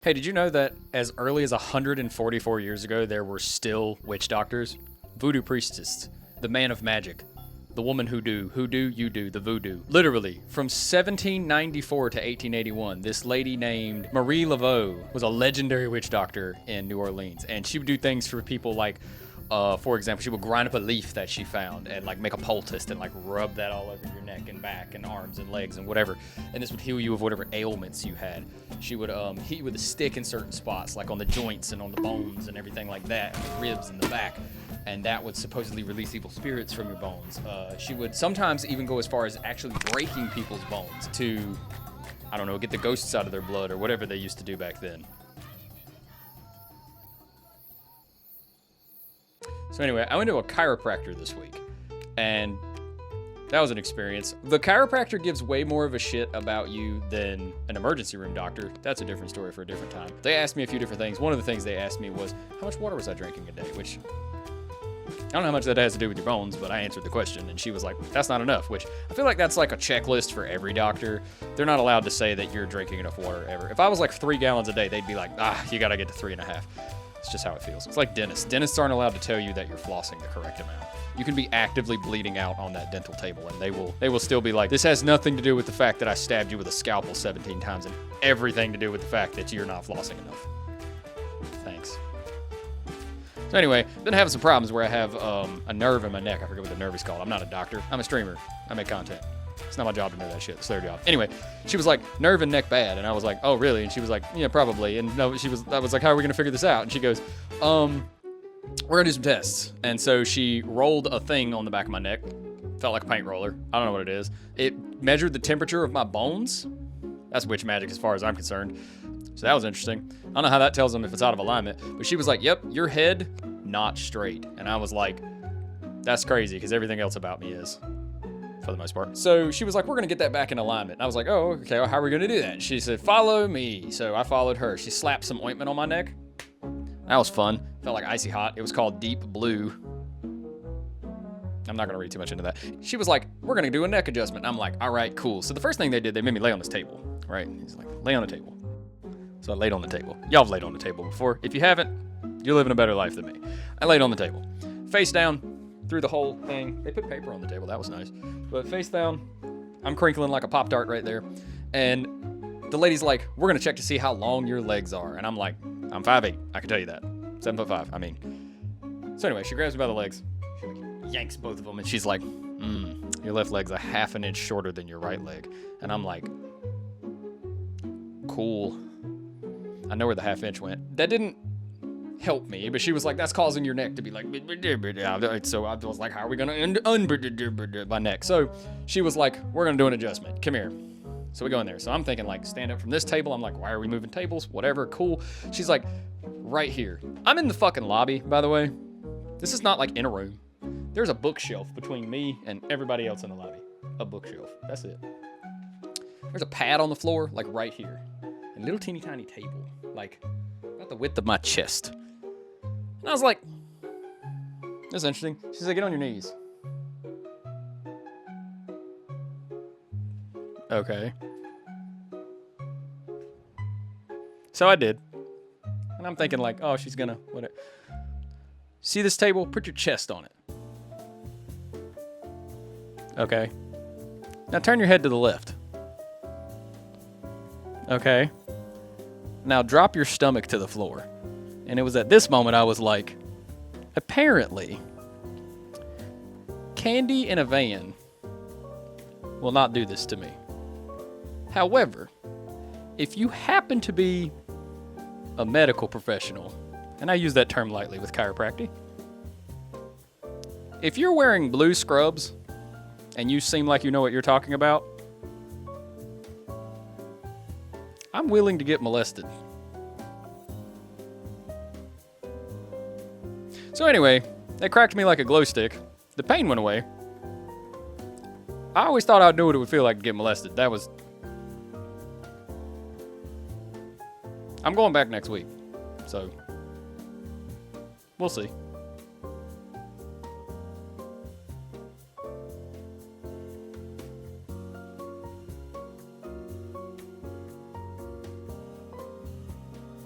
Hey, did you know that as early as 144 years ago, there were still witch doctors? Voodoo priestess, the man of magic, the woman who do, you do, the voodoo. Literally, from 1794 to 1881, this lady named Marie Laveau was a legendary witch doctor in New Orleans. And she would do things for people like, for example, she would grind up a leaf that she found and like make a poultice and like rub that all over your neck and back and arms and legs and whatever. And this would heal you of whatever ailments you had. She would hit you with a stick in certain spots, like on the joints and on the bones and everything like that, and the ribs and the back. And that would supposedly release evil spirits from your bones. She would sometimes even go as far as actually breaking people's bones to, I don't know, get the ghosts out of their blood or whatever they used to do back then. So anyway, I went to a chiropractor this week, and that was an experience. The chiropractor gives way more of a shit about you than an emergency room doctor. That's a different story for a different time. They asked me a few different things. One of the things they asked me was, how much water was I drinking a day? Which, I don't know how much that has to do with your bones, but I answered the question, and she was like, that's not enough, which I feel like that's like a checklist for every doctor. They're not allowed to say that you're drinking enough water ever. If I was like 3 gallons a day, they'd be like, you gotta get to 3.5. It's just how it feels. It's like dentists. Dentists aren't allowed to tell you that you're flossing the correct amount. You can be actively bleeding out on that dental table, and they will still be like, this has nothing to do with the fact that I stabbed you with a scalpel 17 times and everything to do with the fact that you're not flossing enough. Thanks. So anyway, been having some problems where I have a nerve in my neck. I forget what the nerve is called. I'm not a doctor. I'm a streamer. I make content. It's not my job to know that shit. It's their job. Anyway, she was like, nerve and neck bad. And I was like, oh, really? And she was like, yeah, probably. And no, I was like, how are we going to figure this out? And she goes, we're going to do some tests. And so she rolled a thing on the back of my neck. Felt like a paint roller. I don't know what it is. It measured the temperature of my bones. That's witch magic as far as I'm concerned. So that was interesting. I don't know how that tells them if it's out of alignment. But she was like, yep, your head not straight. And I was like, that's crazy because everything else about me is. For the most part. So she was like, we're going to get that back in alignment. And I was like, oh, okay, well, how are we going to do that? She said, follow me. So I followed her. She slapped some ointment on my neck. That was fun. Felt like icy hot. It was called Deep Blue. I'm not going to read too much into that. She was like, we're going to do a neck adjustment. I'm like, all right, cool. So the first thing they did, they made me lay on this table, right? He's like, lay on the table. So I laid on the table. Y'all have laid on the table before. If you haven't, you're living a better life than me. I laid on the table. Face down. Through the whole thing. They put paper on the table. That was nice. But face down, I'm crinkling like a Pop-Tart right there. And the lady's like, we're going to check to see how long your legs are. And I'm like, I'm 5'8". I can tell you that. 7'5". I mean. So anyway, she grabs me by the legs. She like yanks both of them. And she's like, your left leg's a half an inch shorter than your right leg. And I'm like, cool. I know where the half inch went. That didn't help me, but she was like, that's causing your neck to be like, so I was like, how are we gonna end my neck? So she was like, we're gonna do an adjustment, come here. So we go in there. So I'm thinking like, stand up from this table. I'm like, why are we moving tables? Whatever, cool. She's like, right here. I'm in the fucking lobby, by the way. This is not like in a room. There's a bookshelf between me and everybody else in the lobby. A bookshelf, that's it. There's a pad on the floor, like right here. A little teeny tiny table, like about the width of my chest. And I was like, that's interesting. She said, get on your knees. Okay. So I did. And I'm thinking like, oh, she's gonna, whatever. See this table? Put your chest on it. Okay. Now turn your head to the left. Okay. Now drop your stomach to the floor. And it was at this moment I was like, apparently, candy in a van will not do this to me. However, if you happen to be a medical professional, and I use that term lightly with chiropractic, if you're wearing blue scrubs and you seem like you know what you're talking about, I'm willing to get molested. So anyway, they cracked me like a glow stick. The pain went away. I always thought I knew what it would feel like to get molested. I'm going back next week. So, we'll see.